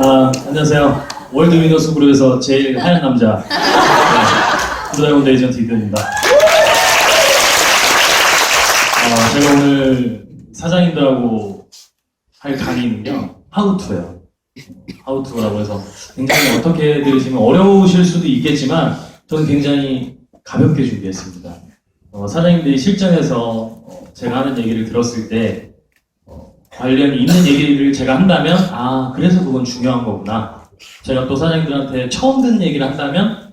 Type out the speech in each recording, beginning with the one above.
안녕하세요. 월드 위너스 그룹에서 제일 하얀 남자 드라이브 에이전트 이근입니다. 제가 오늘 사장님들하고 할 강의는요, 하우투예요. 하우투라고 해서 굉장히 어떻게 들으시면 어려우실 수도 있겠지만 저는 굉장히 가볍게 준비했습니다. 사장님들이 실전에서 제가 하는 얘기를 들었을 때 관련이 있는 얘기를 제가 한다면 그래서 그건 중요한 거구나. 제가 또 사장님들한테 처음 듣는 얘기를 한다면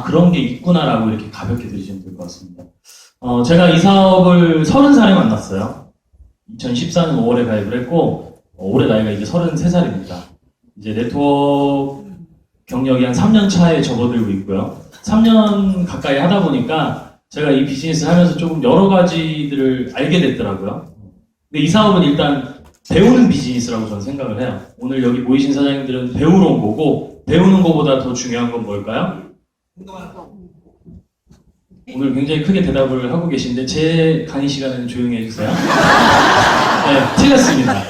그런 게 있구나 라고 이렇게 가볍게 들으시면 될 것 같습니다. 제가 이 사업을 30살에 만났어요. 2014년 5월에 가입을 했고 올해 나이가 이제 33살입니다. 이제 네트워크 경력이 한 3년 차에 접어들고 있고요. 3년 가까이 하다 보니까 제가 이 비즈니스 하면서 조금 여러 가지들을 알게 됐더라고요. 근데 이 사업은 일단 배우는 비즈니스라고 저는 생각을 해요. 오늘 여기 모이신 사장님들은 배우러 온 거고, 배우는 것보다 더 중요한 건 뭘까요? 오늘 굉장히 크게 대답을 하고 계신데 제 강의 시간에는 조용히 해주세요. 네, 틀렸습니다.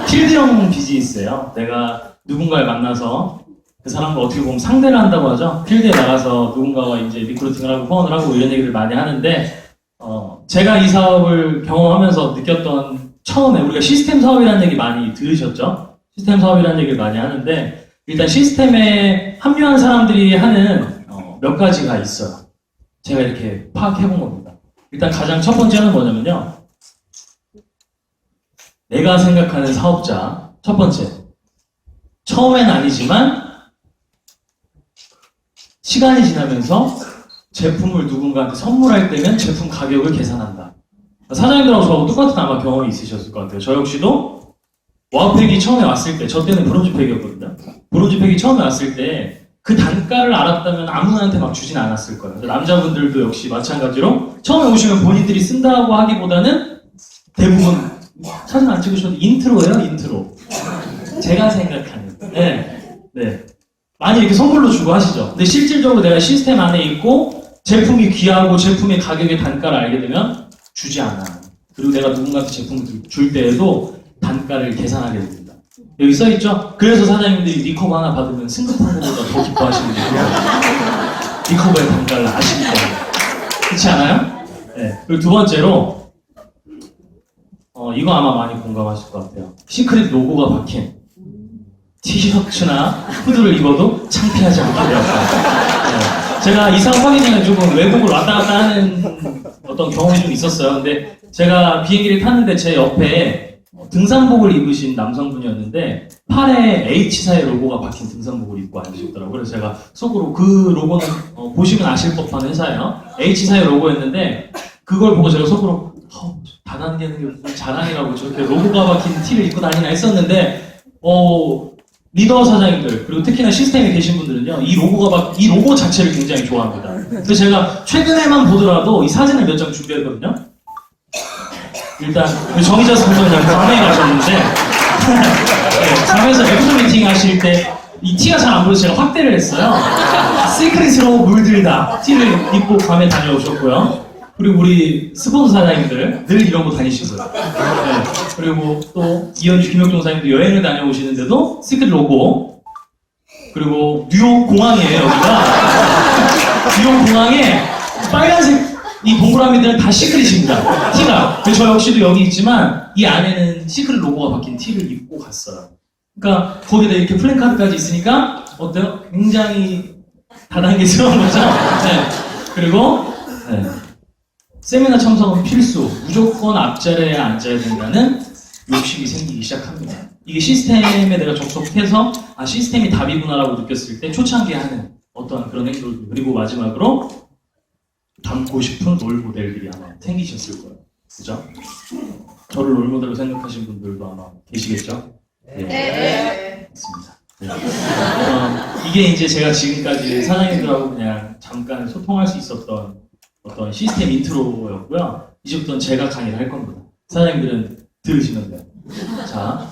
필드형 비즈니스예요. 내가 누군가를 만나서 그 사람과 어떻게 보면 상대를 한다고 하죠. 필드에 나가서 누군가와 이제 리크루팅을 하고 후원을 하고 이런 얘기를 많이 하는데 제가 이 사업을 경험하면서 느꼈던 처음에 우리가 시스템 사업이라는 얘기 많이 들으셨죠? 시스템 사업이라는 얘기를 많이 하는데 일단 시스템에 합류한 사람들이 하는 몇 가지가 있어요. 제가 이렇게 파악해 본 겁니다. 일단 가장 첫 번째는 뭐냐면요. 내가 생각하는 사업자 첫 번째. 처음엔 아니지만 시간이 지나면서 제품을 누군가한테 선물할 때면 제품 가격을 계산한다. 사장님들하고 저하고 똑같은 아마 경험이 있으셨을 것 같아요. 저 역시도 와우팩이 처음에 왔을 때, 저 때는 브론즈팩이었거든요. 브론즈팩이 처음에 왔을 때 그 단가를 알았다면 아무나한테 막 주진 않았을 거예요. 남자분들도 역시 마찬가지로 처음에 오시면 본인들이 쓴다고 하기보다는 대부분 사진 안 찍으셔도 인트로예요, 인트로. 제가 생각하는. 네. 많이 이렇게 선물로 주고 하시죠. 근데 실질적으로 내가 시스템 안에 있고 제품이 귀하고 제품의 가격의 단가를 알게 되면 주지 않아. 그리고 내가 누군가한테 제품을 줄 때에도 단가를 계산하게 됩니다. 여기 써있죠? 그래서 사장님들이 리커버 하나 받으면 승급하는 것보다 더 기뻐하시는 거예요. 리커버의 단가를 아시기 때문에. 그렇지 않아요? 네. 그리고 두 번째로 이거 아마 많이 공감하실 것 같아요. 시크릿 로고가 박힌 티셔츠나 후드를 입어도 창피하지 않게 되었어요. 네. 제가 이 사업하기 전에 조금 외국을 왔다 갔다 하는 어떤 경험이 좀 있었어요. 근데 제가 비행기를 탔는데 제 옆에 등산복을 입으신 남성분이었는데 팔에 H사의 로고가 박힌 등산복을 입고 앉으셨더라고요. 그래서 제가 속으로 그 로고는 보시면 아실 법한 회사예요. H사의 로고였는데 그걸 보고 제가 속으로 다단계는 게 자랑이라고 저렇게 로고가 박힌 티를 입고 다니나 했었는데 리더 사장님들 그리고 특히나 시스템에 계신 분들은요 이 로고 자체를 굉장히 좋아합니다. 그래서 제가 최근에만 보더라도 이 사진을 몇 장 준비했거든요. 일단 정의자스 부장님 밤에 가셨는데 네, 밤에서 애프터 미팅 하실 때 이 티가 잘 안 보여서 제가 확대를 했어요. 시크릿으로 물들다 티를 입고 밤에 다녀오셨고요. 그리고 우리 스폰서 사장님들 늘 이런 거 다니시고요. 네. 그리고 또 이현주, 김혁종 사장님도 여행을 다녀오시는데도 시크릿 로고. 그리고 뉴욕 공항이에요, 여기가. 뉴욕 공항에 빨간색 이 동그라미들은 다 시크릿입니다. 티가. 저 역시도 여기 있지만 이 안에는 시크릿 로고가 박힌 티를 입고 갔어요. 그러니까 거기다 이렇게 플랜카드까지 있으니까 어때요? 굉장히 다단계스러운 거죠? 네. 그리고 세미나 참석은 필수, 무조건 앞자리에 앉아야 된다는 욕심이 생기기 시작합니다. 이게 시스템에 내가 접속해서 시스템이 답이구나라고 느꼈을 때 초창기에 하는 어떠한 그런 행동들. 그리고 마지막으로 닮고 싶은 롤모델들이 아마 생기셨을 거예요. 그죠? 저를 롤모델로 생각하신 분들도 아마 계시겠죠? 네. 맞습니다. 네. 이게 이제 제가 지금까지 사장님들하고 그냥 잠깐 소통할 수 있었던 어떤 시스템 인트로였고요. 이제부터는 제가 강의를 할 겁니다. 사장님들은 들으시면 돼요. 자,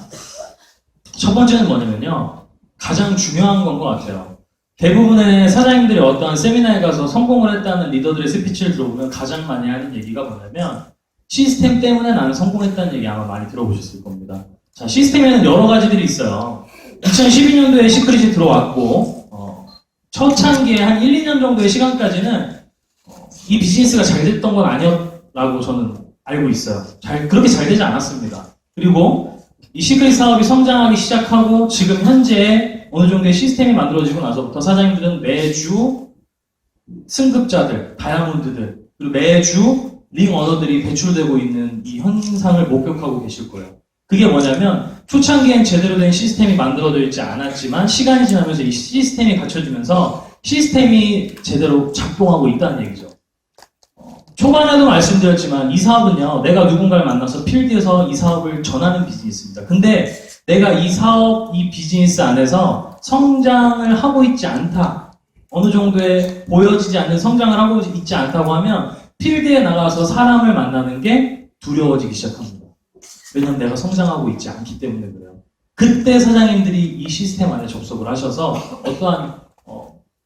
첫 번째는 뭐냐면요. 가장 중요한 건 것 같아요. 대부분의 사장님들이 어떠한 세미나에 가서 성공을 했다는 리더들의 스피치를 들어보면 가장 많이 하는 얘기가 뭐냐면 시스템 때문에 나는 성공했다는 얘기 아마 많이 들어보셨을 겁니다. 자, 시스템에는 여러 가지들이 있어요. 2012년도에 시크릿이 들어왔고 초창기에 한 1, 2년 정도의 시간까지는 이 비즈니스가 잘 됐던 건 아니었라고 저는 알고 있어요. 그렇게 잘 되지 않았습니다. 그리고 이 시크릿 사업이 성장하기 시작하고 지금 현재 어느 정도의 시스템이 만들어지고 나서부터 사장님들은 매주 승급자들, 다이아몬드들, 그리고 매주 링 어너들이 배출되고 있는 이 현상을 목격하고 계실 거예요. 그게 뭐냐면 초창기엔 제대로 된 시스템이 만들어져 있지 않았지만 시간이 지나면서 이 시스템이 갖춰지면서 시스템이 제대로 작동하고 있다는 얘기죠. 초반에도 말씀드렸지만 이 사업은요, 내가 누군가를 만나서 필드에서 이 사업을 전하는 비즈니스입니다. 근데 내가 이 사업, 이 비즈니스 안에서 성장을 하고 있지 않다, 어느 정도의 보여지지 않는 성장을 하고 있지 않다고 하면 필드에 나가서 사람을 만나는 게 두려워지기 시작합니다. 왜냐면 내가 성장하고 있지 않기 때문에 그래요. 그때 사장님들이 이 시스템 안에 접속을 하셔서 어떠한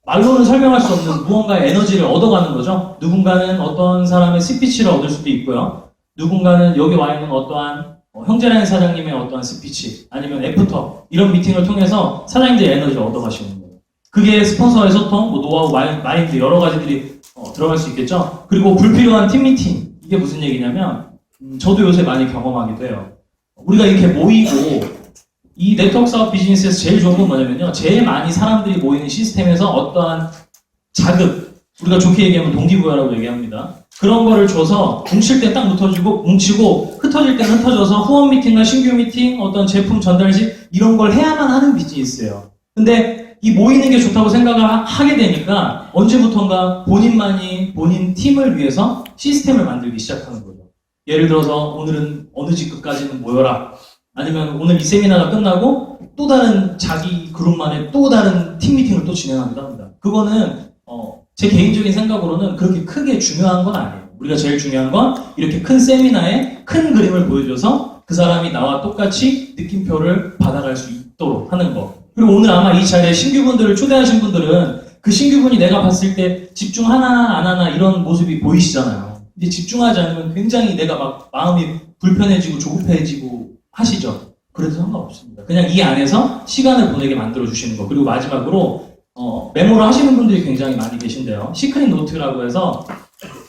말로는 설명할 수 없는 무언가의 에너지를 얻어가는 거죠. 누군가는 어떤 사람의 스피치를 얻을 수도 있고요. 누군가는 여기 와 있는 어떠한 형제라는 사장님의 어떠한 스피치 아니면 애프터 이런 미팅을 통해서 사장님들의 에너지를 얻어가시는 거예요. 그게 스폰서의 소통, 노하우, 마인드 여러 가지들이 들어갈 수 있겠죠. 그리고 불필요한 팀 미팅, 이게 무슨 얘기냐면 저도 요새 많이 경험하기도 해요. 우리가 이렇게 모이고 이 네트워크 사업 비즈니스에서 제일 좋은 건 뭐냐면요, 제일 많이 사람들이 모이는 시스템에서 어떠한 자극, 우리가 좋게 얘기하면 동기부여라고 얘기합니다. 그런 거를 줘서 뭉칠 때 딱 뭉치고 흩어질 때는 흩어져서 후원 미팅과 신규 미팅, 어떤 제품 전달식 이런 걸 해야만 하는 비즈니스예요. 근데 이 모이는 게 좋다고 생각을 하게 되니까 언제부턴가 본인만이 본인 팀을 위해서 시스템을 만들기 시작하는 거죠. 예를 들어서 오늘은 어느 직급까지는 모여라. 아니면 오늘 이 세미나가 끝나고 또 다른 자기 그룹만의 또 다른 팀 미팅을 또 진행하기도 합니다. 그거는 제 개인적인 생각으로는 그렇게 크게 중요한 건 아니에요. 우리가 제일 중요한 건 이렇게 큰 세미나에 큰 그림을 보여줘서 그 사람이 나와 똑같이 느낌표를 받아갈 수 있도록 하는 거. 그리고 오늘 아마 이 자리에 신규분들을 초대하신 분들은 그 신규분이 내가 봤을 때 집중하나 안 하나 이런 모습이 보이시잖아요. 이제 집중하지 않으면 굉장히 내가 막 마음이 불편해지고 조급해지고 하시죠. 그래도 상관없습니다. 그냥 이 안에서 시간을 보내게 만들어주시는 거. 그리고 마지막으로 메모를 하시는 분들이 굉장히 많이 계신데요. 시크릿 노트라고 해서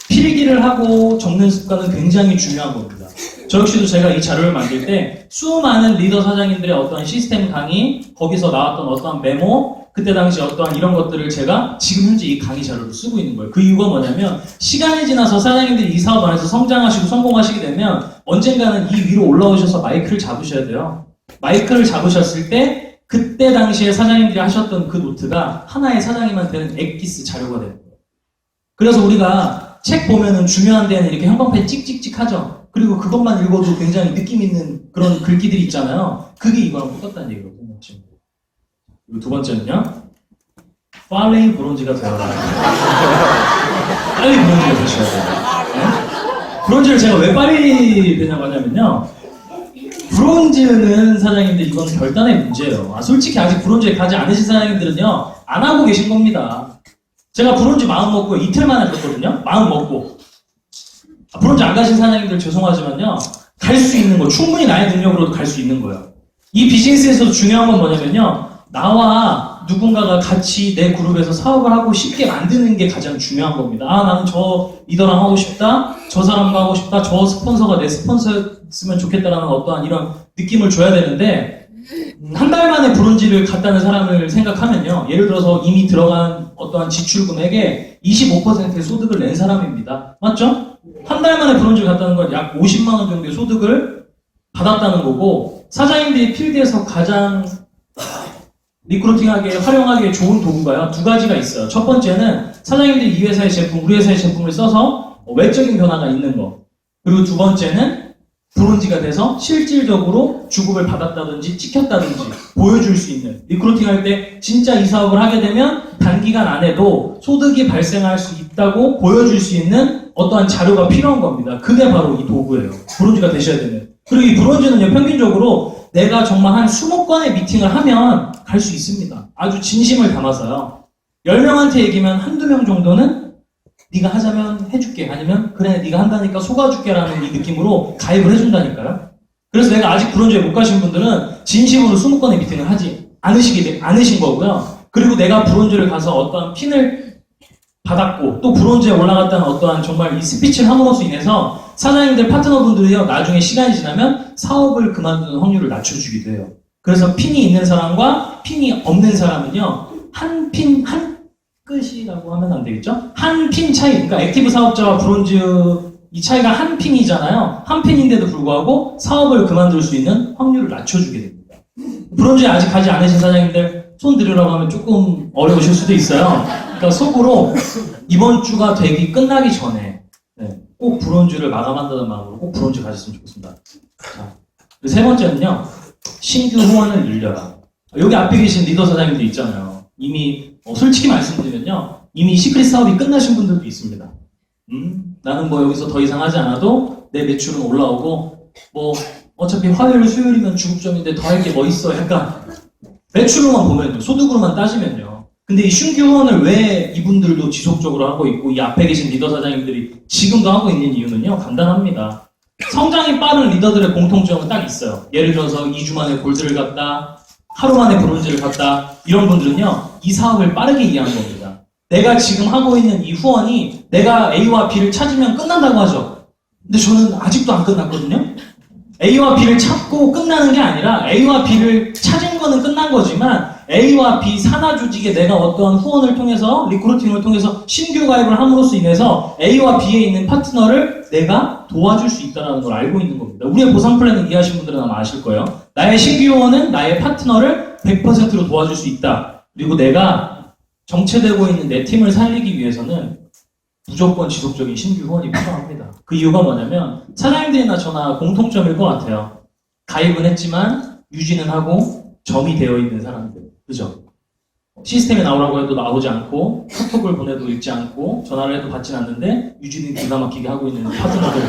필기를 하고 적는 습관은 굉장히 중요한 겁니다. 저 역시도 제가 이 자료를 만들 때 수많은 리더 사장님들의 어떠한 시스템 강의, 거기서 나왔던 어떠한 메모, 그때 당시 어떠한 이런 것들을 제가 지금 현재 이 강의 자료로 쓰고 있는 거예요. 그 이유가 뭐냐면 시간이 지나서 사장님들이 이 사업 안에서 성장하시고 성공하시게 되면 언젠가는 이 위로 올라오셔서 마이크를 잡으셔야 돼요. 마이크를 잡으셨을 때 그때 당시에 사장님들이 하셨던 그 노트가 하나의 사장님한테는 엑기스 자료가 되는 거예요. 그래서 우리가 책 보면은 중요한 데는 이렇게 형광펜 찍찍찍 하죠. 그리고 그것만 읽어도 굉장히 느낌 있는 그런 글귀들이 있잖아요. 그게 이거랑 똑같다는 얘기거든요. 그리고 두 번째는요, 빨리 브론즈가 되어라. 빨리 브론즈가 되셔야 돼요. 네? 브론즈를 제가 왜 빨리 되냐고 하냐면요, 브론즈는 사장님들 이건 결단의 문제예요. 솔직히 아직 브론즈에 가지 않으신 사장님들은요, 안 하고 계신 겁니다. 제가 브론즈 마음 먹고 이틀 만에 갔거든요. 마음 먹고. 브론즈 안 가신 사장님들 죄송하지만요, 갈 수 있는 거, 충분히 나의 능력으로도 갈 수 있는 거예요. 이 비즈니스에서 중요한 건 뭐냐면요, 나와 누군가가 같이 내 그룹에서 사업을 하고 쉽게 만드는 게 가장 중요한 겁니다. 나는 저 리더랑 하고 싶다, 저 사람과 하고 싶다, 저 스폰서가 내 스폰서였으면 좋겠다라는 어떠한 이런 느낌을 줘야 되는데, 한 달 만에 브론즈를 갔다는 사람을 생각하면요, 예를 들어서 이미 들어간 어떠한 지출 금액의 25%의 소득을 낸 사람입니다. 맞죠? 한 달 만에 브론즈를 갔다는 건 약 50만 원 정도의 소득을 받았다는 거고, 사장님들이 필드에서 가장 리크루팅하기에 활용하기에 좋은 도구가요, 두 가지가 있어요. 첫 번째는 사장님들이 이 회사의 제품, 우리 회사의 제품을 써서 외적인 변화가 있는 거. 그리고 두 번째는 브론즈가 돼서 실질적으로 주급을 받았다든지 찍혔다든지 보여줄 수 있는, 리크루팅할 때 진짜 이 사업을 하게 되면 단기간 안에도 소득이 발생할 수 있다고 보여줄 수 있는 어떠한 자료가 필요한 겁니다. 그게 바로 이 도구예요. 브론즈가 되셔야 되는. 그리고 이 브론즈는요, 평균적으로 내가 정말 한 20건의 미팅을 하면 갈 수 있습니다. 아주 진심을 담아서요. 10명한테 얘기면 한두 명 정도는 네가 하자면 해줄게, 아니면 그래 네가 한다니까 속아줄게 라는 이 느낌으로 가입을 해준다니까요. 그래서 내가 아직 브론즈에 못 가신 분들은 진심으로 20건의 미팅을 하지 않으신 거고요. 그리고 내가 브론즈를 가서 어떠한 핀을 받았고 또 브론즈에 올라갔다는 어떠한 정말 이 스피치를 함으로써 인해서 사장님들 파트너분들이요 나중에 시간이 지나면 사업을 그만두는 확률을 낮춰주기도 해요. 그래서 핀이 있는 사람과 핀이 없는 사람은요 한 끝이라고 하면 안 되겠죠? 한 핀 차이, 그러니까 액티브 사업자와 브론즈 이 차이가 한 핀이잖아요. 한 핀인데도 불구하고 사업을 그만둘 수 있는 확률을 낮춰주게 됩니다. 브론즈에 아직 가지 않으신 사장님들 손 들으라고 하면 조금 어려우실 수도 있어요. 그러니까 속으로 이번 주가 되기 끝나기 전에 꼭 브론즈를 마감한다는 마음으로 꼭 브론즈 가셨으면 좋겠습니다. 자, 세 번째는요. 신규 후원을 늘려라. 여기 앞에 계신 리더 사장님들 있잖아요. 이미 솔직히 말씀드리면요. 이미 시크릿 사업이 끝나신 분들도 있습니다. 나는 뭐 여기서 더 이상 하지 않아도 내 매출은 올라오고 뭐 어차피 화요일 수요일이면 주급점인데 더 할 게 뭐 있어 약간 매출로만 보면요. 소득으로만 따지면요. 근데 이 신규 후원을 왜 이분들도 지속적으로 하고 있고 이 앞에 계신 리더 사장님들이 지금도 하고 있는 이유는요. 간단합니다. 성장이 빠른 리더들의 공통점은 딱 있어요. 예를 들어서 2주 만에 골드를 갔다 하루 만에 브론즈를 갔다 이런 분들은요. 이 사업을 빠르게 이해한 겁니다. 내가 지금 하고 있는 이 후원이 내가 A와 B를 찾으면 끝난다고 하죠. 근데 저는 아직도 안 끝났거든요. A와 B를 찾고 끝나는 게 아니라 A와 B를 찾은 거는 끝난 거지만 A와 B 산하 조직에 내가 어떠한 후원을 통해서 리크루팅을 통해서 신규 가입을 함으로써 인해서 A와 B에 있는 파트너를 내가 도와줄 수 있다는 걸 알고 있는 겁니다. 우리의 보상 플랜을 이해하신 분들은 아마 아실 거예요. 나의 신규 후원은 나의 파트너를 100%로 도와줄 수 있다. 그리고 내가 정체되고 있는 내 팀을 살리기 위해서는 무조건 지속적인 신규 후원이 필요합니다. 그 이유가 뭐냐면 사장님들이나 저나 공통점일 것 같아요. 가입은 했지만 유지는 하고 점이 되어 있는 사람들. 그죠? 시스템에 나오라고 해도 나오지 않고 카톡을 보내도 읽지 않고 전화를 해도 받진 않는데 유지는 기가 막히게 하고 있는 파트너들.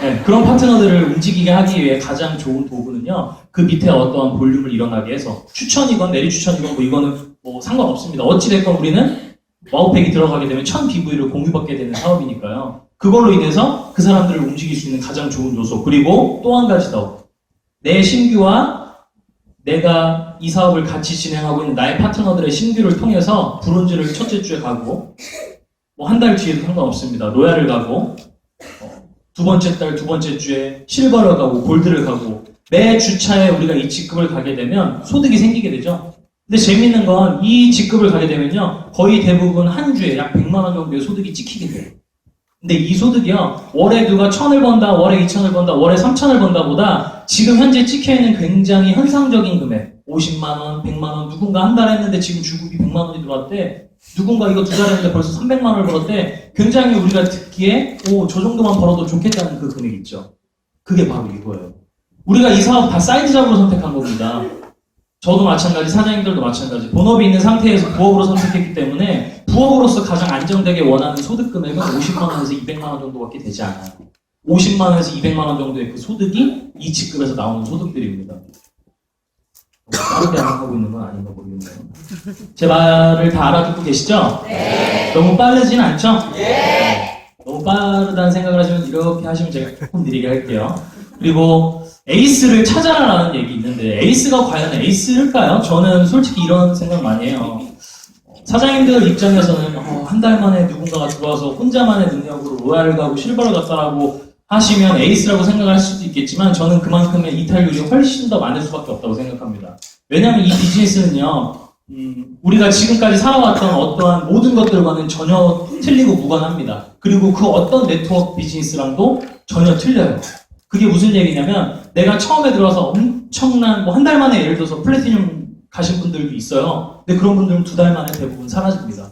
네, 그런 파트너들을 움직이게 하기 위해 가장 좋은 도구는요. 그 밑에 어떠한 볼륨을 일어나게 해서 추천이건 내리 추천이건 뭐 이거는 뭐 상관없습니다. 어찌됐건 우리는 와우팩이 들어가게 되면 1000BV를 공유받게 되는 사업이니까요. 그걸로 인해서 그 사람들을 움직일 수 있는 가장 좋은 요소. 그리고 또 한 가지 더. 내 신규와 내가 이 사업을 같이 진행하고 있는 나의 파트너들의 신규를 통해서 브론즈를 첫째 주에 가고 뭐 한 달 뒤에도 상관없습니다. 로얄을 가고 두 번째 달 두 번째 주에 실버를 가고 골드를 가고 매 주차에 우리가 이 직급을 가게 되면 소득이 생기게 되죠. 근데 재밌는 건 이 직급을 가게 되면요. 거의 대부분 한 주에 약 100만 원 정도의 소득이 찍히게 돼요. 근데 이 소득이요. 월에 누가 1000을 번다, 월에 2000을 번다, 월에 3000을 번다 보다 지금 현재 찍혀있는 굉장히 현상적인 금액 50만 원, 100만 원, 누군가 한 달 했는데 지금 주급이 100만 원이 들어왔대. 누군가 이거 2달 했는데 벌써 300만 원을 벌었대. 굉장히 우리가 듣기에 저 정도만 벌어도 좋겠다는 그 금액 있죠. 그게 바로 이거예요. 우리가 이 사업 다 사이드 잡으로 선택한 겁니다. 저도 마찬가지, 사장님들도 마찬가지. 본업이 있는 상태에서 부업으로 선택했기 때문에 부업으로서 가장 안정되게 원하는 소득 금액은 50만 원에서 200만 원 정도밖에 되지 않아요. 50만 원에서 200만 원 정도의 그 소득이 이 직급에서 나오는 소득들입니다. 빠르게 하고 있는 건 아닌가 모르겠네요. 제 말을 다 알아듣고 계시죠? 네. 너무 빠르진 않죠? 네. 너무 빠르다는 생각을 하시면 이렇게 하시면 제가 조금 느리게 할게요. 그리고 에이스를 찾아라라는 얘기 있는데 에이스가 과연 에이스일까요? 저는 솔직히 이런 생각 많이 해요. 사장님들 입장에서는 한 달 만에 누군가가 들어와서 혼자만의 능력으로 로얄을 가고 실버를 갔다라고 하시면 에이스라고 생각할 수도 있겠지만 저는 그만큼의 이탈률이 훨씬 더 많을 수밖에 없다고 생각합니다. 왜냐하면 이 비즈니스는요. 우리가 지금까지 살아왔던 어떠한 모든 것들과는 전혀 틀리고 무관합니다. 그리고 그 어떤 네트워크 비즈니스랑도 전혀 틀려요. 그게 무슨 얘기냐면 내가 처음에 들어와서 엄청난 한 달 만에 예를 들어서 플래티늄 가신 분들도 있어요. 근데 그런 분들은 2달 만에 대부분 사라집니다.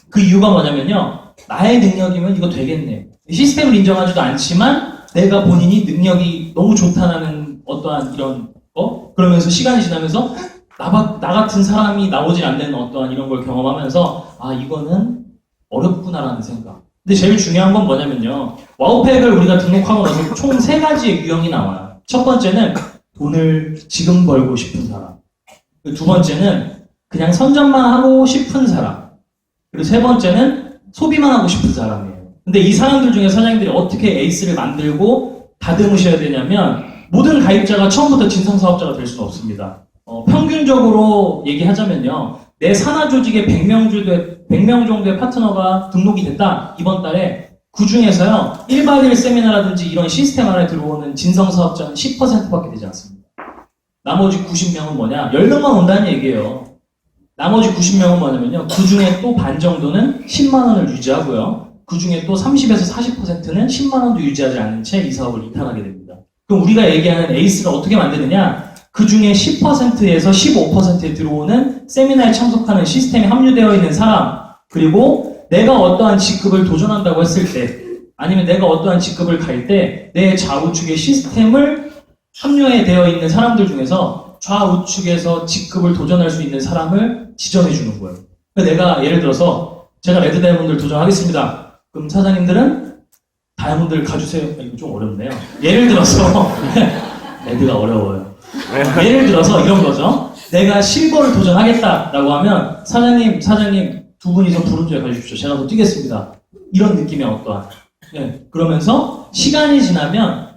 그 이유가 뭐냐면요. 나의 능력이면 이거 되겠네. 시스템을 인정하지도 않지만 내가 본인이 능력이 너무 좋다는 어떠한 이런 거 그러면서 시간이 지나면서 나 같은 사람이 나오지 않는 어떠한 이런 걸 경험하면서 이거는 어렵구나라는 생각. 근데 제일 중요한 건 뭐냐면요. 와우팩을 우리가 등록하고 나서 총 3가지의 유형이 나와요. 첫 번째는 돈을 지금 벌고 싶은 사람. 두 번째는 그냥 선전만 하고 싶은 사람. 그리고 세 번째는 소비만 하고 싶은 사람이에요. 근데 이 사람들 중에 사장님들이 어떻게 에이스를 만들고 다듬으셔야 되냐면 모든 가입자가 처음부터 진성사업자가 될 수는 없습니다. 평균적으로 얘기하자면요. 내 산하 조직에 100명 정도의 파트너가 등록이 됐다. 이번 달에 그 중에서요. 1박 2일 세미나라든지 이런 시스템 안에 들어오는 진성사업자는 10%밖에 되지 않습니다. 나머지 90명은 뭐냐? 10명만 온다는 얘기예요. 나머지 90명은 뭐냐면요. 그 중에 또 반 정도는 10만 원을 유지하고요. 그 중에 또 30에서 40%는 10만 원도 유지하지 않은 채 이 사업을 이탈하게 됩니다. 그럼 우리가 얘기하는 에이스를 어떻게 만드느냐? 그 중에 10%에서 15%에 들어오는 세미나에 참석하는 시스템에 합류되어 있는 사람, 그리고 내가 어떠한 직급을 도전한다고 했을 때, 아니면 내가 어떠한 직급을 갈 때 내 좌우측의 시스템을 합류에 되어 있는 사람들 중에서 좌우측에서 직급을 도전할 수 있는 사람을 지정해 주는 거예요. 그러니까 내가 예를 들어서 제가 레드 다이아몬드를 도전하겠습니다. 그럼 사장님들은 다이아몬드를 가주세요. 이거 좀 어렵네요. 예를 들어서 레드가 어려워요. 예를 들어서 이런 거죠. 내가 실버를 도전하겠다라고 하면 사장님 두 분이서 부른주에 가주십시오. 제가 더 뛰겠습니다. 이런 느낌의 어떠한. 네, 그러면서 시간이 지나면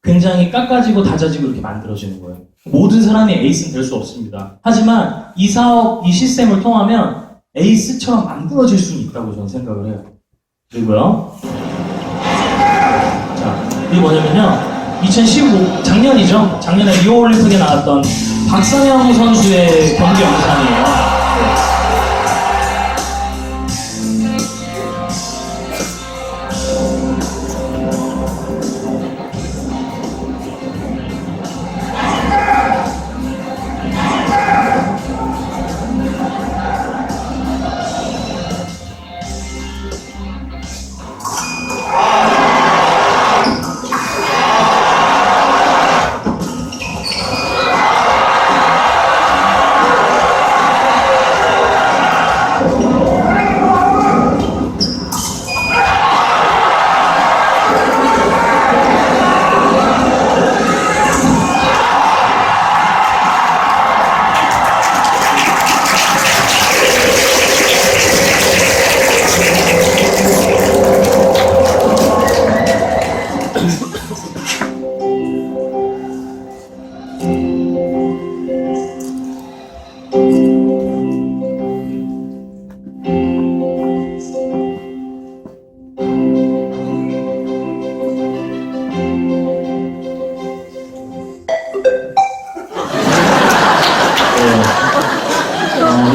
굉장히 깎아지고 다져지고 이렇게 만들어지는 거예요. 모든 사람이 에이스는 될 수 없습니다. 하지만 이 사업, 이 시스템을 통하면 에이스처럼 만들어질 수는 있다고 저는 생각을 해요. 그리고요. 자, 이게 뭐냐면요. 2015, 작년이죠. 작년에 리오올림픽에 나왔던 박선영 선수의 경기 영상이에요.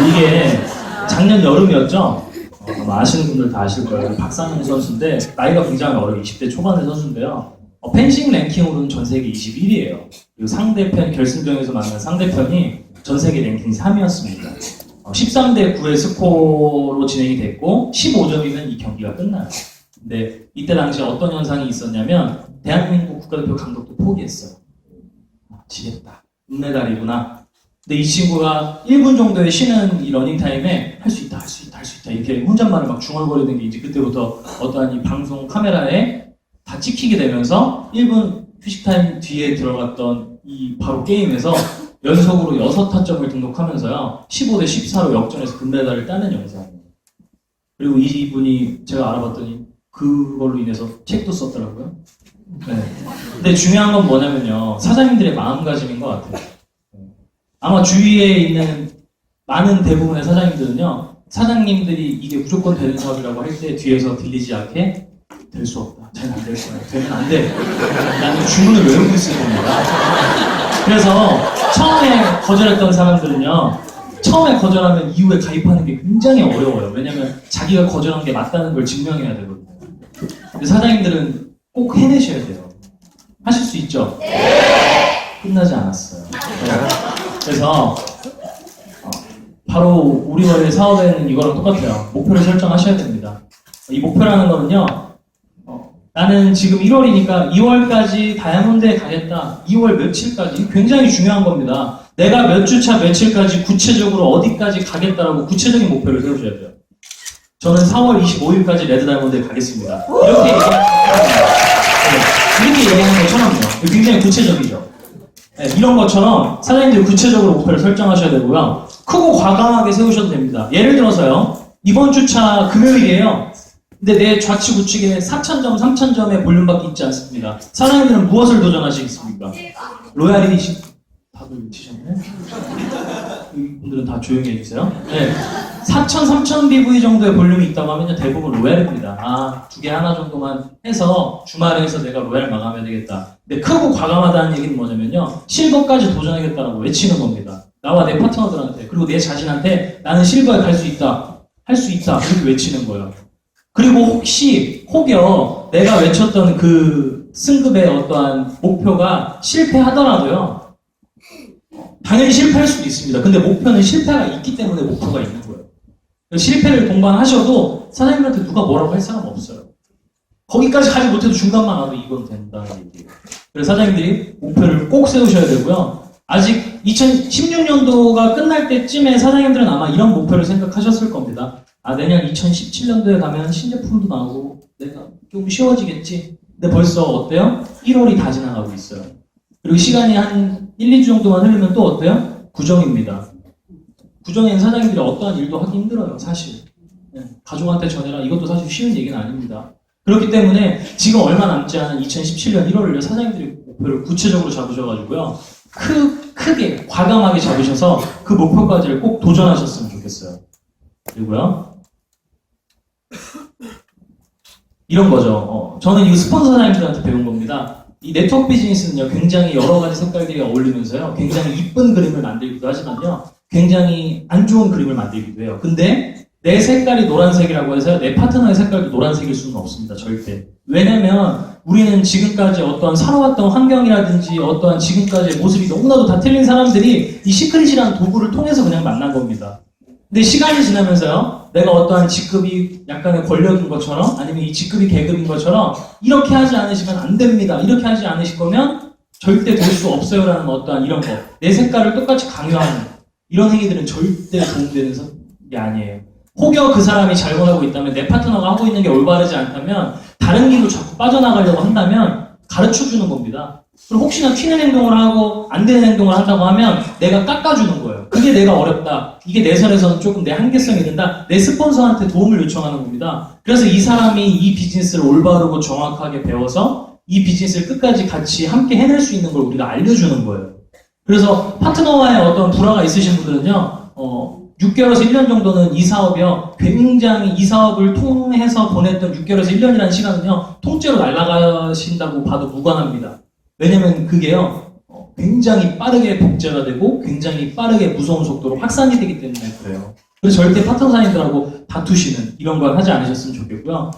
이게 작년 여름이었죠? 아마 아시는 분들 다 아실 거예요. 박상영 선수인데 나이가 굉장히 어려요. 20대 초반의 선수인데요. 펜싱 랭킹으로는 전 세계 21위예요. 그리고 상대편 결승전에서 만난 상대편이 전 세계 랭킹 3위였습니다. 13대 9의 스코어로 진행이 됐고 15점이면 이 경기가 끝나요. 근데 이때 당시에 어떤 현상이 있었냐면 대한민국 국가대표 감독도 포기했어요. 지겠다. 은메달이구나. 근데 이 친구가 1분 정도의 쉬는 이 러닝타임에 할 수 있다, 할 수 있다, 할 수 있다 이렇게 혼잣말을 막 중얼거리는 게 이제 그때부터 어떠한 이 방송 카메라에 다 찍히게 되면서 1분 휴식타임 뒤에 들어갔던 이 바로 게임에서 연속으로 6타점을 등록하면서요 15대 14로 역전해서 금메달을 따는 영상이에요. 그리고 이분이 제가 알아봤더니 그걸로 인해서 책도 썼더라고요. 네. 근데 중요한 건 뭐냐면요 사장님들의 마음가짐인 것 같아요. 아마 주위에 있는 많은 대부분의 사장님들은요 사장님들이 이게 무조건 되는 사업이라고 할 때 뒤에서 들리지 않게 될 수 없다. 잘 안 될 거야. 되면 안 돼. 라는 주문을 외우고 있을 겁니다. 그래서 처음에 거절했던 사람들은요 처음에 거절하면 이후에 가입하는 게 굉장히 어려워요. 왜냐면 자기가 거절한 게 맞다는 걸 증명해야 되거든요. 근데 사장님들은 꼭 해내셔야 돼요. 하실 수 있죠? 네! 끝나지 않았어요. 그래서 바로 우리와의 사업에는 이거랑 똑같아요. 목표를 설정하셔야 됩니다. 이 목표라는 거는요 나는 지금 1월이니까 2월까지 다이아몬드에 가겠다. 2월 며칠까지 굉장히 중요한 겁니다. 내가 몇 주차 며칠까지 구체적으로 어디까지 가겠다라고 구체적인 목표를 세우셔야 돼요. 저는 4월 25일까지 레드 다이아몬드에 가겠습니다. 이렇게 얘기하는 것처럼요. 굉장히 구체적이죠. 네, 이런 것처럼 사장님들 구체적으로 목표를 설정하셔야 되고요. 크고 과감하게 세우셔도 됩니다. 예를 들어서요. 이번 주차 금요일이에요. 근데 내 좌측 우측에 4,000점, 3,000점의 볼륨밖에 있지 않습니다. 사장님들은 무엇을 도전하시겠습니까? 로얄이시 답을 치셨네. 분들은 다 조용히 해주세요. 네. 4000, 3000 BV 정도의 볼륨이 있다고 하면 대부분 로얄입니다. 아, 두 개 하나 정도만 해서 주말에 해서 내가 로얄 마감해야 되겠다. 근데 크고 과감하다는 얘기는 뭐냐면요. 실버까지 도전하겠다라고 외치는 겁니다. 나와 내 파트너들한테, 그리고 내 자신한테 나는 실버에 갈 수 있다. 할 수 있다. 이렇게 외치는 거예요. 그리고 혹여 내가 외쳤던 그 승급의 어떠한 목표가 실패하더라도요. 당연히 실패할 수도 있습니다. 근데 목표는 실패가 있기 때문에 목표가 있는 거예요. 실패를 동반하셔도 사장님한테 누가 뭐라고 할 사람 없어요. 거기까지 가지 못해도 중간만 와도 이건 된다는 얘기예요. 그래서 사장님들이 목표를 꼭 세우셔야 되고요. 아직 2016년도가 끝날 때쯤에 사장님들은 아마 이런 목표를 생각하셨을 겁니다. 아, 내년 2017년도에 가면 신제품도 나오고 내가 좀 쉬워지겠지. 근데 벌써 어때요? 1월이 다 지나가고 있어요. 그리고 시간이 한 1, 2주 정도만 흐르면 또 어때요? 구정입니다. 구정에는 사장님들이 어떠한 일도 하기 힘들어요, 사실. 가족한테 전해라. 이것도 사실 쉬운 얘기는 아닙니다. 그렇기 때문에 지금 얼마 남지 않은 2017년 1월을 사장님들이 목표를 구체적으로 잡으셔가지고요. 크게, 과감하게 잡으셔서 그 목표까지를 꼭 도전하셨으면 좋겠어요. 그리고요. 이런 거죠. 저는 이 스폰서 사장님들한테 배운 겁니다. 이 네트워크 비즈니스는요, 굉장히 여러 가지 색깔들이 어울리면서요, 굉장히 이쁜 그림을 만들기도 하지만요, 굉장히 안 좋은 그림을 만들기도 해요. 근데 내 색깔이 노란색이라고 해서 내 파트너의 색깔도 노란색일 수는 없습니다. 절대. 왜냐면 우리는 지금까지 어떠한 살아왔던 환경이라든지 어떠한 지금까지의 모습이 너무나도 다 틀린 사람들이 이 시크릿이라는 도구를 통해서 그냥 만난 겁니다. 근데 시간이 지나면서요, 내가 어떠한 직급이 약간의 권력인 것처럼 아니면 이 직급이 계급인 것처럼 이렇게 하지 않으시면 안 됩니다. 이렇게 하지 않으실 거면 절대 될 수 없어요라는 어떠한 이런 거. 내 색깔을 똑같이 강요하는 이런 행위들은 절대 도움되는 게 아니에요. 혹여 그 사람이 잘못하고 있다면, 내 파트너가 하고 있는 게 올바르지 않다면, 다른 길로 자꾸 빠져나가려고 한다면 가르쳐주는 겁니다. 그리고 혹시나 튀는 행동을 하고 안 되는 행동을 한다고 하면 내가 깎아주는 거예요. 그게 내가 어렵다. 이게 내 선에서는 조금 내 한계성이 된다. 내 스폰서한테 도움을 요청하는 겁니다. 그래서 이 사람이 이 비즈니스를 올바르고 정확하게 배워서 이 비즈니스를 끝까지 같이 함께 해낼 수 있는 걸 우리가 알려주는 거예요. 그래서 파트너와의 어떤 불화가 있으신 분들은요, 6개월에서 1년 정도는 이 사업이요, 굉장히 이 사업을 통해서 보냈던 6개월에서 1년이라는 시간은요, 통째로 날아가신다고 봐도 무관합니다. 왜냐면 그게요, 굉장히 빠르게 복제가 되고, 굉장히 빠르게 무서운 속도로 확산이 되기 때문에 그래요. 그래서 절대 파트너사님들하고 다투시는 이런 걸 하지 않으셨으면 좋겠고요.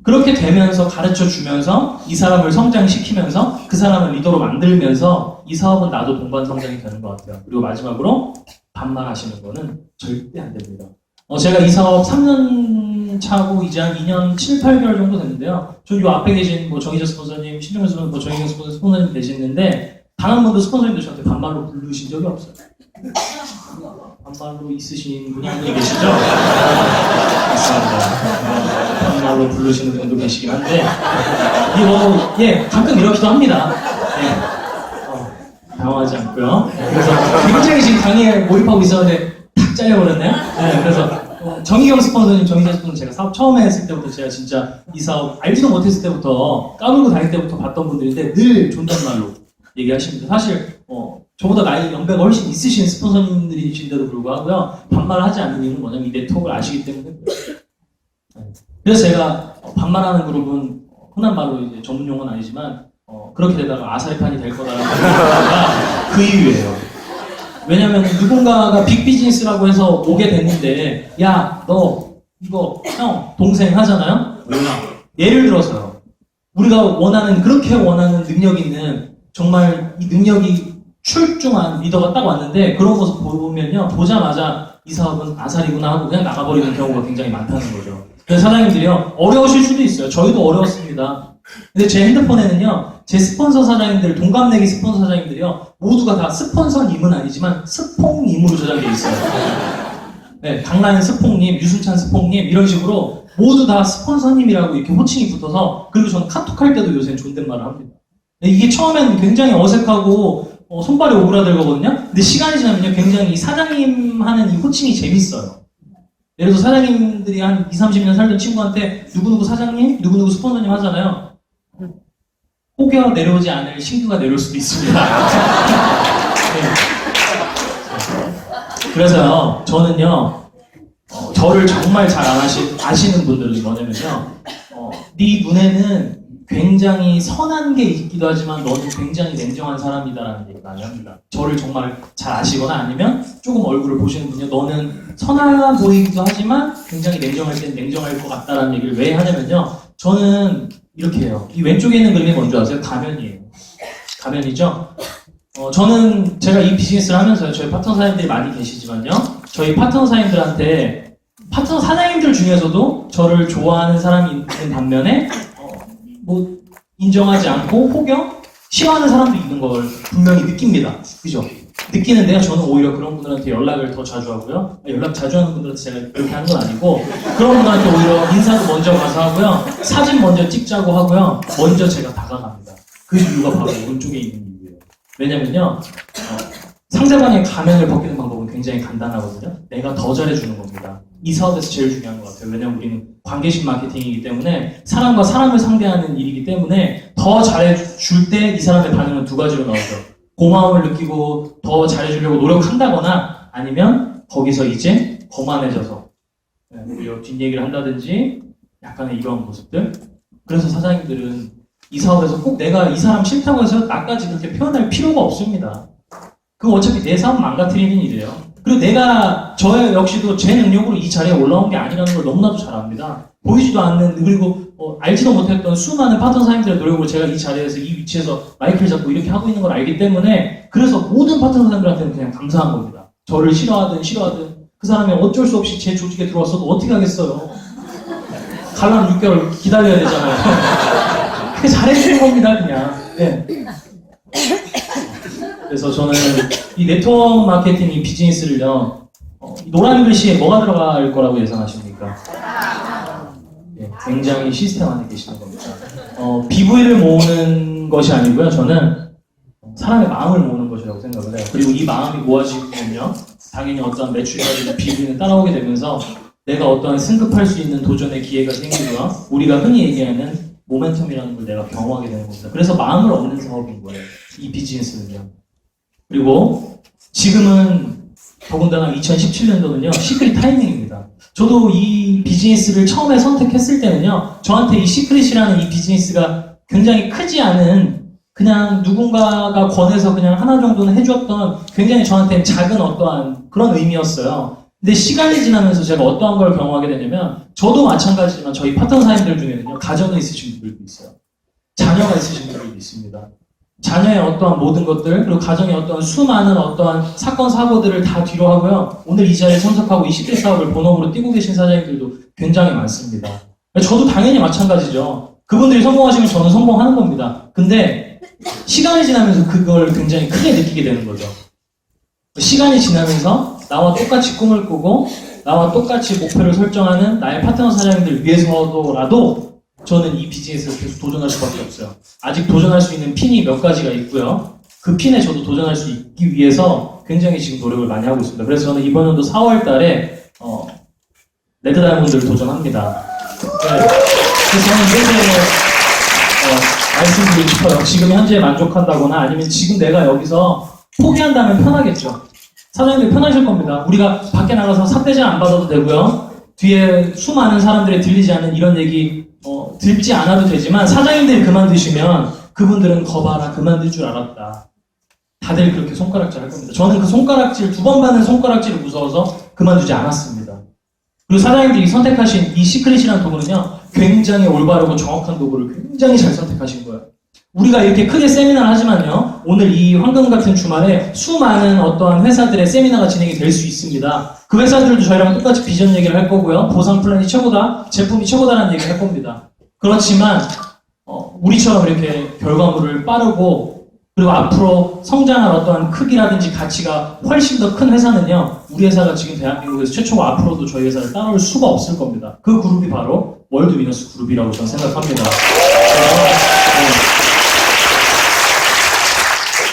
그렇게 되면서 가르쳐 주면서 이 사람을 성장시키면서 그 사람을 리더로 만들면서 이 사업은 나도 동반 성장이 되는 것 같아요. 그리고 마지막으로 반말하시는 거는 절대 안 됩니다. 제가 이 사업 3년 차고 이제 한 2년 7, 8개월 정도 됐는데요. 전 요 앞에 계신 뭐 정희재 스폰서님, 신종현 스폰서님, 뭐 정희경 스폰서님 계시는데 단 한 번도 스폰서님도 저한테 반말로 부르신 적이 없어요. 반말로 있으신 분이 한 분이 계시죠? 맞습니다. 반말로 부르시는 분도 계시긴 한데 가끔 이러기도 합니다. 당황하지 않고요. 그래서 굉장히 지금 강의에 몰입하고 있었는데 탁 잘려버렸네요. 그래서 정희경 스폰서님, 정희재 스폰서님 제가 사업 처음에 했을 때부터 제가 진짜 이 사업 알지도 못했을 때부터 까불고 다닐 때부터 봤던 분들인데 늘 존댓말로 얘기하십니다. 사실 저보다 나이 연배가 훨씬 있으신 스폰서님들이신데도 불구하고요, 반말하지 않는 이유는 뭐냐면 이 네트워크를 아시기 때문에. 그래서 제가 반말하는 그룹은 흔한 말로 이제 전문 용어는 아니지만 그렇게 되다가 아사리판이 될 거다라는 생각이 그 이유예요. 왜냐면 누군가가 빅비즈니스라고 해서 오게 됐는데, 야, 너 이거 형 동생 하잖아요? 몰라. 예를 들어서요, 우리가 그렇게 원하는 능력 있는, 정말 이 능력이 출중한 리더가 딱 왔는데 그런 모습 보면요, 보자마자 이 사업은 아사리구나 하고 그냥 나가버리는 경우가 굉장히 많다는 거죠. 그래서 사장님들이요, 어려우실 수도 있어요. 저희도 어려웠습니다. 근데 제 핸드폰에는요, 제 스폰서 사장님들, 동갑내기 스폰서 사장님들이요, 모두가 다 스폰서님은 아니지만 스퐁님으로 저장되어 있어요. 네, 강라인 스퐁님, 유순찬 스퐁님 이런 식으로 모두 다 스폰서님이라고 이렇게 호칭이 붙어서, 그리고 저는 카톡할 때도 요새 존댓말을 합니다. 이게 처음에는 굉장히 어색하고 손발이 오그라들 거거든요. 근데 시간이 지나면요, 굉장히 이 사장님 하는 이 호칭이 재밌어요. 예를 들어서 사장님들이 한 20, 30년 살던 친구한테 누구누구 사장님, 누구누구 스폰서님 하잖아요. 혹여 내려오지 않을 신규가 내려올 수도 있습니다. 네. 그래서요, 저는요, 저를 정말 잘 아시는 분들은 뭐냐면요, 네 눈에는 굉장히 선한 게 있기도 하지만 너는 굉장히 냉정한 사람이다라는 얘기를 많이 합니다. 저를 정말 잘 아시거나 아니면 조금 얼굴을 보시는 분이요, 너는 선하 보이기도 하지만 굉장히 냉정할 땐 냉정할 것 같다라는 얘기를 왜 하냐면요, 저는 이렇게 해요. 이 왼쪽에 있는 그림이 뭔지 아세요? 가면이에요. 가면이죠? 저는 제가 이 비즈니스를 하면서요, 저희 파트너 사장님들이 많이 계시지만요, 저희 파트너 사장님들한테 파트너 사장님들 중에서도 저를 좋아하는 사람이 있는 반면에 뭐 인정하지 않고 혹여 싫어하는 사람도 있는 걸 분명히 느낍니다. 그죠? 느끼는데요, 저는 오히려 그런 분들한테 연락을 더 자주 하고요. 연락 자주 하는 분들한테 제가 그렇게 하는 건 아니고, 그런 분들한테 오히려 인사도 먼저 가서 하고요, 사진 먼저 찍자고 하고요, 먼저 제가 다가갑니다. 그 이유가 바로 오른쪽에 있는 이유예요. 왜냐면요, 상대방의 가면을 벗기는 방법은 굉장히 간단하거든요. 내가 더 잘해주는 겁니다. 이 사업에서 제일 중요한 것 같아요. 왜냐면 우리는 관계식 마케팅이기 때문에 사람과 사람을 상대하는 일이기 때문에 더 잘해줄 때 이 사람의 반응은 두 가지로 나오죠. 고마움을 느끼고 더 잘해주려고 노력한다거나 아니면 거기서 이제 거만해져서 오히려 뒷얘기를 한다든지 약간의 이런 모습들. 그래서 사장님들은 이 사업에서 꼭 내가 이 사람 싫다고 해서 나까지 그렇게 표현할 필요가 없습니다. 그건 어차피 내 사업 망가뜨리는 일이에요. 그리고 저 역시도 제 능력으로 이 자리에 올라온 게 아니라는 걸 너무나도 잘 압니다. 보이지도 않는, 그리고 알지도 못했던 수많은 파트너 사장님들의 노력으로 제가 이 자리에서 이 위치에서 마이크를 잡고 이렇게 하고 있는 걸 알기 때문에, 그래서 모든 파트너 사장님들한테는 그냥 감사한 겁니다. 저를 싫어하든 그 사람이 어쩔 수 없이 제 조직에 들어왔어도 어떻게 하겠어요. 가려면 6개월 기다려야 되잖아요. 그게 잘해주는 겁니다, 그냥. 네. 그래서 저는 이 네트워크 마케팅 이 비즈니스를요, 노란 글씨에 뭐가 들어갈 거라고 예상하십니까? 네, 굉장히 시스템 안에 계시는 겁니다. BV를 모으는 것이 아니고요, 저는 사람의 마음을 모으는 것이라고 생각을 해요. 그리고 이 마음이 모아지면요, 당연히 어떤 매출이나 BV는 따라오게 되면서 내가 어떤 승급할 수 있는 도전의 기회가 생기고요, 우리가 흔히 얘기하는 모멘텀이라는 걸 내가 경험하게 되는 겁니다. 그래서 마음을 얻는 사업인 거예요, 이 비즈니스는요. 그리고 지금은 더군다나 2017년도는요, 시크릿 타이밍입니다. 저도 이 비즈니스를 처음에 선택했을 때는요, 저한테 이 시크릿이라는 이 비즈니스가 굉장히 크지 않은, 그냥 누군가가 권해서 그냥 하나 정도는 해주었던 굉장히 저한테 작은 어떠한 그런 의미였어요. 근데 시간이 지나면서 제가 어떠한 걸 경험하게 되냐면, 저도 마찬가지지만 저희 파트너 사장님들 중에는요, 가정이 있으신 분들도 있어요. 자녀가 있으신 분들도 있습니다. 자녀의 어떠한 모든 것들, 그리고 가정의 어떠한 수많은 어떠한 사건, 사고들을 다 뒤로 하고요, 오늘 이 자리에 참석하고 이 시크릿 사업을 본업으로 뛰고 계신 사장님들도 굉장히 많습니다. 저도 당연히 마찬가지죠. 그분들이 성공하시면 저는 성공하는 겁니다. 근데 시간이 지나면서 그걸 굉장히 크게 느끼게 되는 거죠. 시간이 지나면서 나와 똑같이 꿈을 꾸고 나와 똑같이 목표를 설정하는 나의 파트너 사장님들 위해서라도 저는 이 비즈니스를 계속 도전할 수밖에 없어요. 아직 도전할 수 있는 핀이 몇 가지가 있고요. 그 핀에 저도 도전할 수 있기 위해서 굉장히 지금 노력을 많이 하고 있습니다. 그래서 저는 이번 연도 4월 달에 레드 다이아몬드를 도전합니다. 네. 그래서 저는 이렇게 말씀드리고 싶어요. 지금 현재에 만족한다거나 아니면 지금 내가 여기서 포기한다면 편하겠죠. 사장님들 편하실 겁니다. 우리가 밖에 나가서 삿대질 안 받아도 되고요. 뒤에 수많은 사람들이 들리지 않는 이런 얘기 듣지 않아도 되지만, 사장님들이 그만두시면 그분들은 거봐라 그만둘 줄 알았다, 다들 그렇게 손가락질 할 겁니다. 저는 그 손가락질, 2번 받는 손가락질을 무서워서 그만두지 않았습니다. 그리고 사장님들이 선택하신 이 시크릿이라는 도구는요, 굉장히 올바르고 정확한 도구를 굉장히 잘 선택하신 거예요. 우리가 이렇게 크게 세미나를 하지만요, 오늘 이 황금 같은 주말에 수많은 어떠한 회사들의 세미나가 진행이 될 수 있습니다. 그 회사들도 저희랑 똑같이 비전 얘기를 할 거고요, 보상 플랜이 최고다, 제품이 최고다라는 얘기를 할 겁니다. 그렇지만 우리처럼 이렇게 결과물을 빠르고 그리고 앞으로 성장할 어떠한 크기라든지 가치가 훨씬 더 큰 회사는요, 우리 회사가 지금 대한민국에서 최초고 앞으로도 저희 회사를 따라올 수가 없을 겁니다. 그 그룹이 바로 월드 위너스 그룹이라고 저는 생각합니다.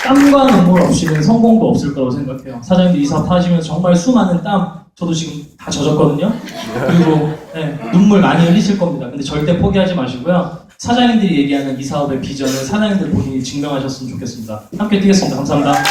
땀과 눈물 없이는 성공도 없을 거라고 생각해요. 사장님들 이 사업 하시면서 정말 수많은 땀, 저도 지금 다 젖었거든요. 그리고 눈물 많이 흘리실 겁니다. 근데 절대 포기하지 마시고요, 사장님들이 얘기하는 이 사업의 비전을 사장님들 본인이 증명하셨으면 좋겠습니다. 함께 뛰겠습니다. 감사합니다.